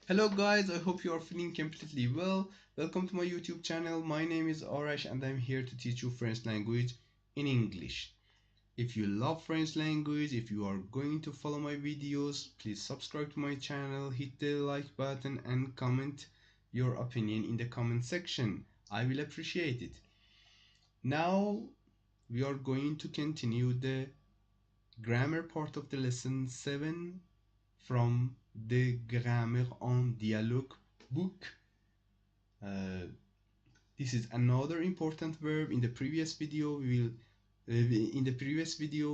Hello guys, I hope you are feeling completely well. Welcome to my YouTube channel. My name is Arash and I'm here to teach you French language in English. If you love French language, if you are going to follow my videos, please subscribe to my channel, hit the like button and comment your opinion in the comment section. I will appreciate it. Now we are going to continue the grammar part of the lesson 7 from the Grammar en Dialogue book. This is another important verb. In the previous video,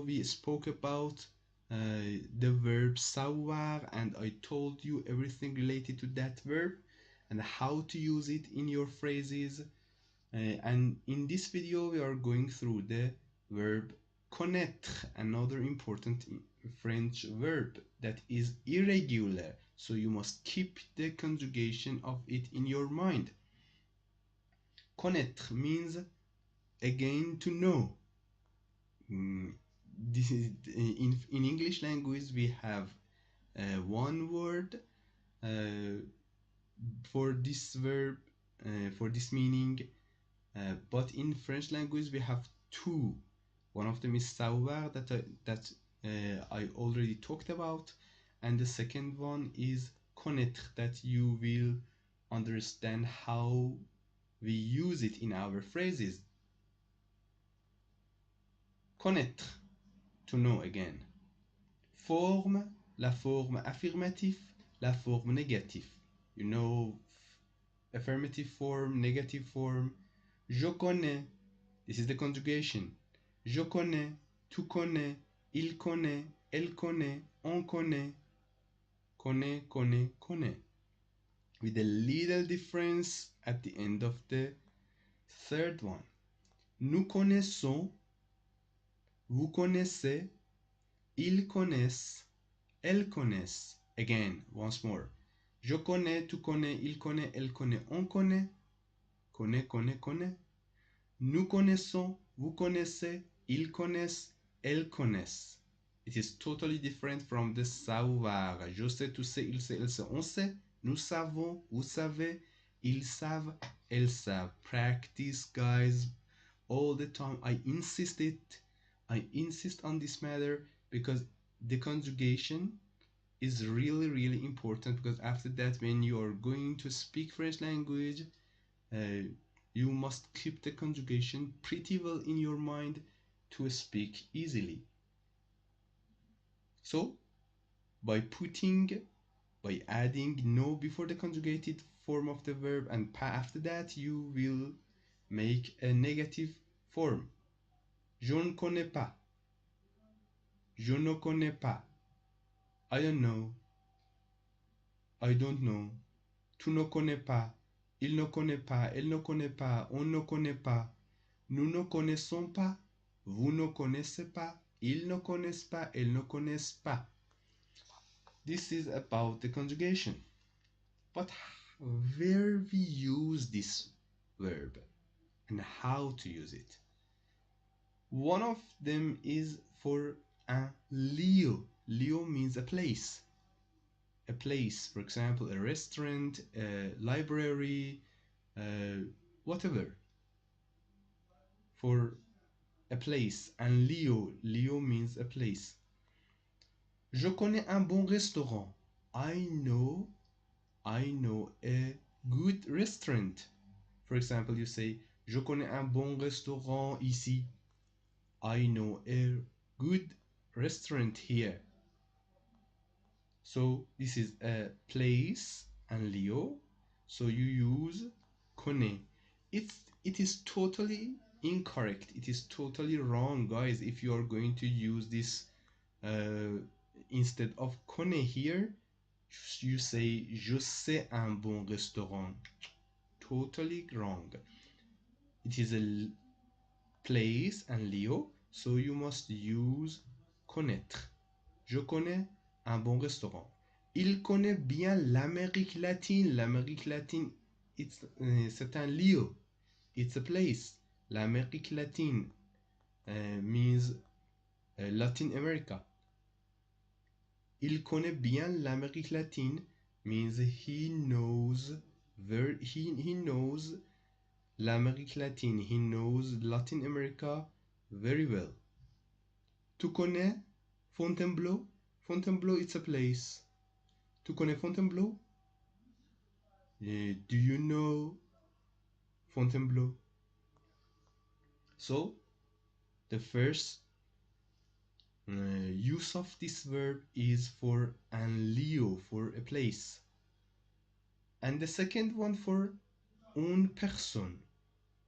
we spoke about the verb savoir, and I told you everything related to that verb and how to use it in your phrases. And in this video, we are going through the verb connaître, another important French verb that is irregular. So you must keep the conjugation of it in your mind. Connaître means again to know. This is in English language we have one word uh, for this verb for this meaning, but in French language we have two. One of them is savoir that I already talked about, and the second one is connaître that you will understand how we use it in our phrases. Connaître, to know again. Forme, la forme affirmative, la forme négative. You know, affirmative form, negative form. Je connais, this is the conjugation. Je connais, tu connais, il connaît, elle connaît, on connaît. Connaît, connaît, connaît. With a little difference at the end of the third one. Nous connaissons, vous connaissez, ils connaissent, elles connaissent. Again, once more. Je connais, tu connais, il connaît, elle connaît, on connaît. Connaît, connaît, connaît. Nous connaissons, vous connaissez, ils connaissent, elles connaissent. It is totally different from the savoir. Je sais, tu sais, il sait, elle sait, on sait. Nous savons, vous savez, ils savent, elles savent. Practice, guys, all the time. I insist on this matter because the conjugation is really important, because after that when you are going to speak French language, uh, you must keep the conjugation pretty well in your mind to speak easily. So by adding no before the conjugated form of the verb and pas after that, you will make a negative form. Je ne connais pas. Je ne connais pas. I don't know. I don't know. Tu ne connais pas. Il ne connaît pas. Elle ne connaît pas. On ne connaît pas. Nous ne connaissons pas. Vous ne connaissez pas. Ils ne connaissent pas. Elles ne connaissent pas. This is about the conjugation. But where we use this verb and how to use it. One of them is for un lieu. Lieu means a place. A place, for example, a restaurant, a library, whatever. For a place. And lieu means a place. Je connais un bon restaurant. I know a good restaurant. For example, you say, je connais un bon restaurant ici. I know a good restaurant here. So this is a place and lieu. So you use connais. It is totally incorrect. It is totally wrong, guys. If you are going to use this instead of connais here, you say je sais un bon restaurant. Totally wrong. It is a place and lieu, so you must use connaître. Je connais un bon restaurant. Il connaît bien l'Amérique latine. L'Amérique latine, c'est un lieu. It's a place. L'Amérique latine means Latin America. Il connaît bien l'Amérique latine. means he knows he knows l'Amérique latine. He knows Latin America very well. Tu connais Fontainebleau? Fontainebleau, it's a place. Tu connais Fontainebleau? Do you know Fontainebleau? So, the first use of this verb is for un lieu, for a place. And the second one for une personne,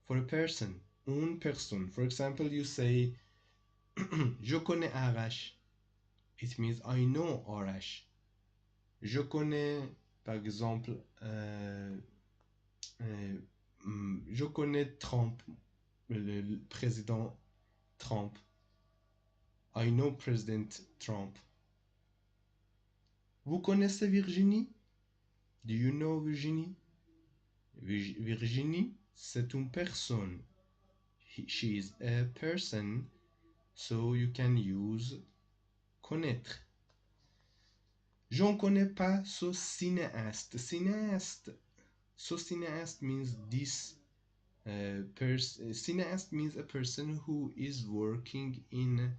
for a person. Une personne. For example, you say, Je connais Arash. It means I know Arash. Je connais, par exemple, je connais Trump, le président Trump. I know President Trump. Vous connaissez Virginie? Do you know Virginie? Virginie, c'est une personne. She is a person, so you can use connaître. Je ne connais pas ce cinéaste. Cinéaste. So cinéaste means this cinéaste means a person who is working in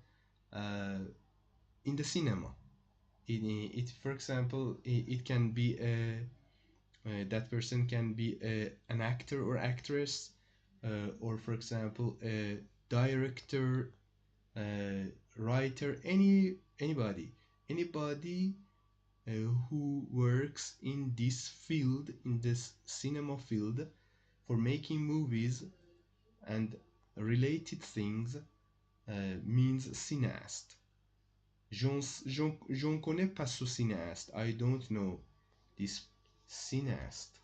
the cinema. It for example, it can be that person can be an actor or actress, or for example, a director, writer, anybody who works in this field, in this cinema field, for making movies and related things, means cineaste. Je ne connais pas ce cinéaste. I don't know this cinéaste.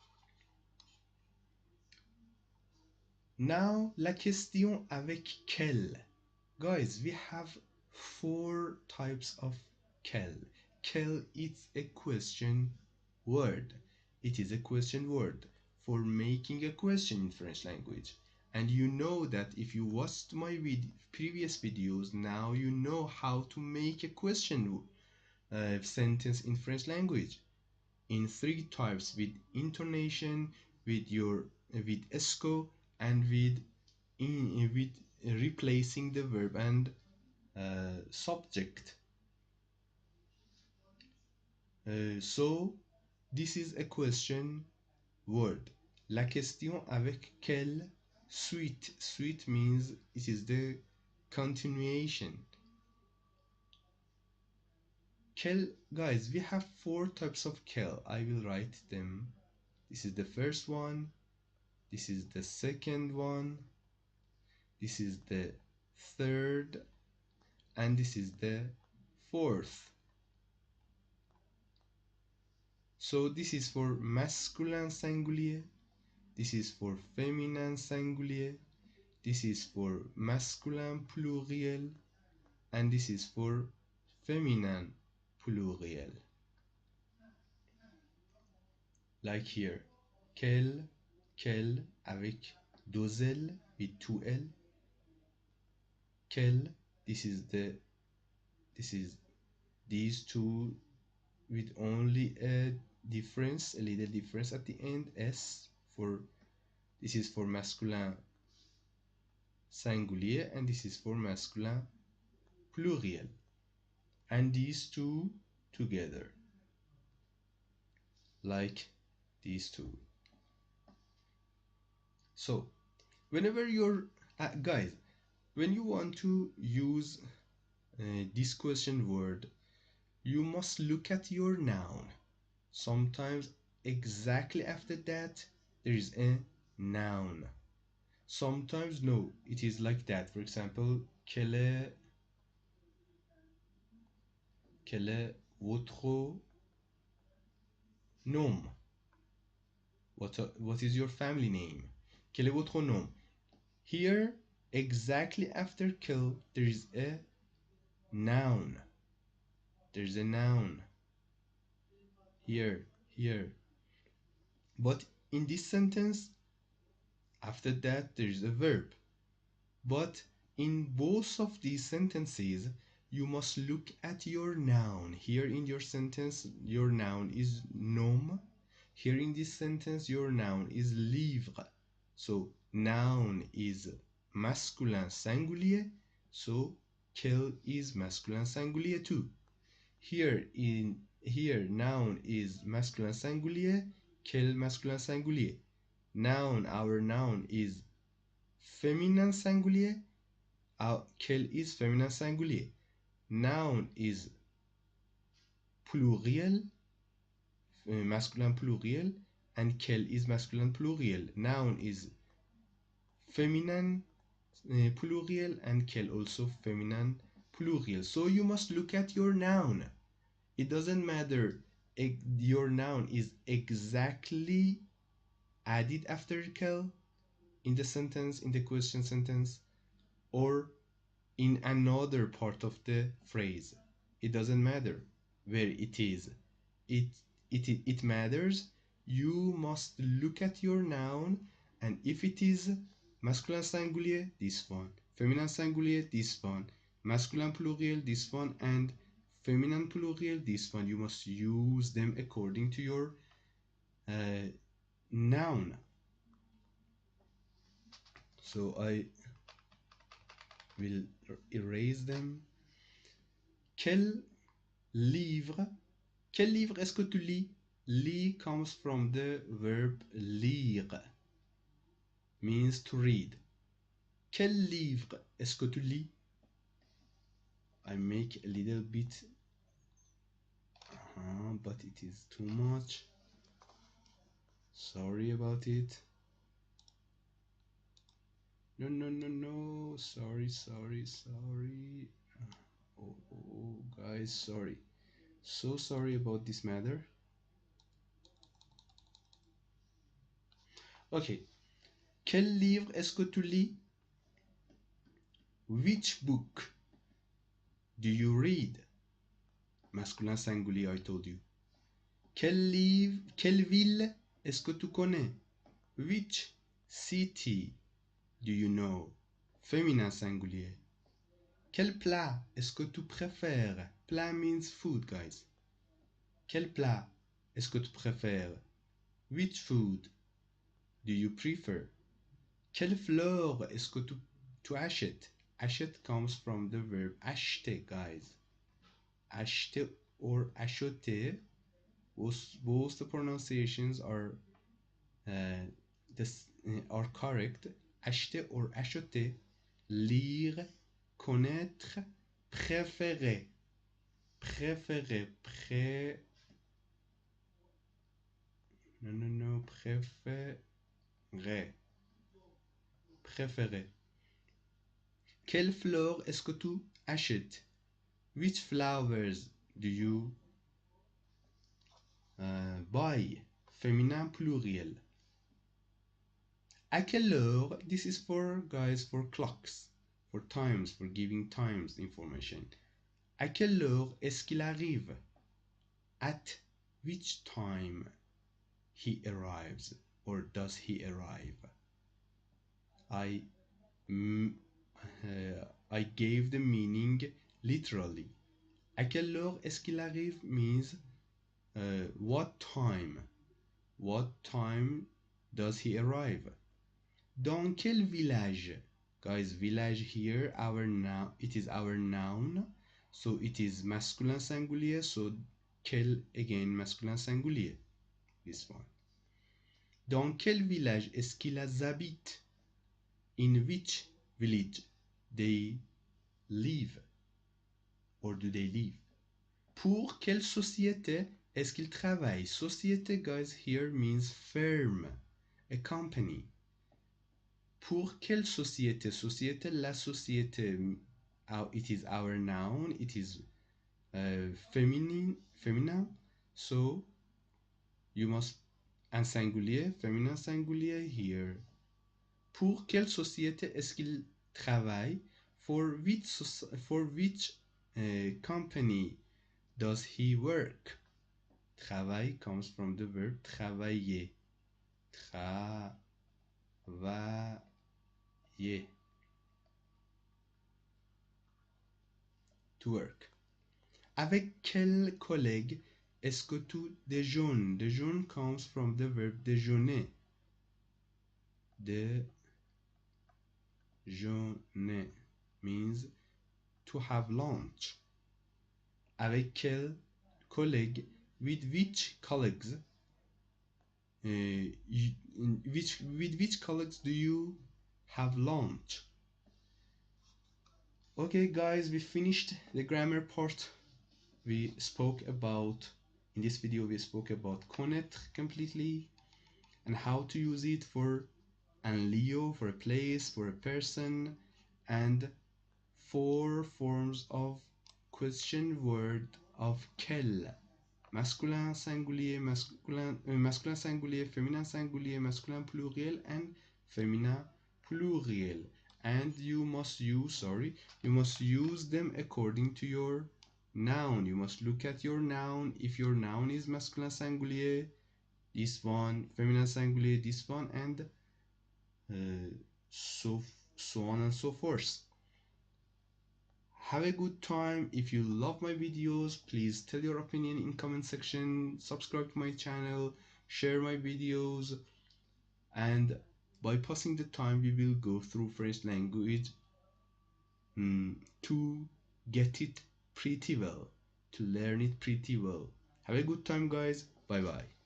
Now, la question avec quel. Guys, we have 4 types of quel. Quel is a question word. It is a question word for making a question in French language. And you know that if you watched my previous videos, now you know how to make a question sentence in French language in 3 types: with intonation, with esco, and with replacing the verb and subject. So this is a question word. La question avec quelle suite. Suite means it is the continuation. Quel, guys, we have 4 types of quel. I will write them. This is the first one. This is the second one. This is the third. And this is the fourth. So this is for masculine singulier. This is for feminine singulier. This is for masculine pluriel. And this is for feminine pluriel. Like here, quel, quel avec 2 L, with 2 L. Quel, this is these two with only a difference, a little difference at the end. S for, this is for masculine singulier, and this is for masculine pluriel. And these two together, like these two. So whenever you're guys, when you want to use this question word, you must look at your noun. Sometimes exactly after that there is a noun. Sometimes no, it is like that. For example, quel est votre nom? What is your family name? Quel est votre nom? Here, exactly after quel, there is a noun. There's a noun. Here. But in this sentence, after that, there is a verb. But in both of these sentences, you must look at your noun. Here in your sentence, your noun is nom. Here in this sentence, your noun is livre. So noun is masculin singulier. So quel is masculin singulier too. Here noun is masculin singulier, quel masculin singulier. Noun, our noun is féminin singulier, quel is féminin singulier. Noun is pluriel, masculin pluriel, and quel is masculin pluriel. Noun is feminine pluriel, and quel also feminine pluriel. So you must look at your noun. It doesn't matter your noun is exactly added after quel in the sentence, in the question sentence, or in another part of the phrase. It doesn't matter where it is. It, it matters. You must look at your noun, and if it is masculine singulier, this one, feminine singulier, this one, masculine pluriel, this one, and feminine pluriel, this one, you must use them according to your noun. So I will erase them. Quel livre? Quel livre est-ce que tu lis? Lis comes from the verb lire, means to read. Quel livre est-ce que tu lis? I make a little bit, but it is too much. Sorry about it. No. Sorry. Oh, guys, sorry. So sorry about this matter. Okay. Quel livre est-ce que tu lis? Which book do you read? Masculin singulier, I told you. Quel livre, quelle ville est-ce que tu connais? Which city do you know? Féminin singulier. Quel plat est-ce que tu préfères? Plat means food, guys. Quel plat est-ce que tu préfères? Which food do you prefer? Quelle fleur est-ce que tu achètes? Achète comes from the verb acheter, guys. Acheter or acheter, both the pronunciations are are correct. Acheter or acheter, lire, connaître, préférer. Préférer, préférer. Préférer. Quelle fleur est-ce que tu achètes? Which flowers do you buy? Féminin pluriel. À quelle heure? This is for guys, for clocks, for times, for giving times information. À quelle heure est-ce qu'il arrive? At which time he arrives, or does he arrive? I gave the meaning literally. À quelle heure est-ce qu'il arrive means what time? What time does he arrive? Dans quel village? Guys, village here, our noun, it is our noun, so it is masculin singulier, so quel again masculin singulier, this one. Dans quel village est-ce qu'ils habitent? In which village they live, or do they live? Pour quelle société est-ce qu'ils travaillent? Société, guys, here means firm, a company. Pour quelle société? Société, la société, it is our noun, it is feminine, so you must, un singulier, féminin singulier here. Pour quelle société est-ce qu'il travaille? For which company does he work? Travail comes from the verb travailler. Travailler. to work. Avec quel collègue est-ce que tu déjeunes? Déjeuner comes from the verb déjeuner. Déjeuner means to have lunch. Avec quel collègue? With which colleagues? With which colleagues do you have lunch? Okay, guys, we finished the grammar part. We spoke about, in this video, we spoke about Connaitre completely and how to use it for un lieu, for a place, for a person, and 4 forms of question word of quel. Masculin singulier, masculin singulier, féminin singulier, masculin pluriel, and féminin pluriel. And you must use them according to your noun. You must look at your noun. If your noun is masculin singulier, this one, féminin singulier, this one, and so on and so forth. Have a good time. If you love my videos, please tell your opinion in comment section, subscribe to my channel, share my videos, and by passing the time we will go through French language to get it pretty well, to learn it pretty well. Have a good time, guys. Bye bye.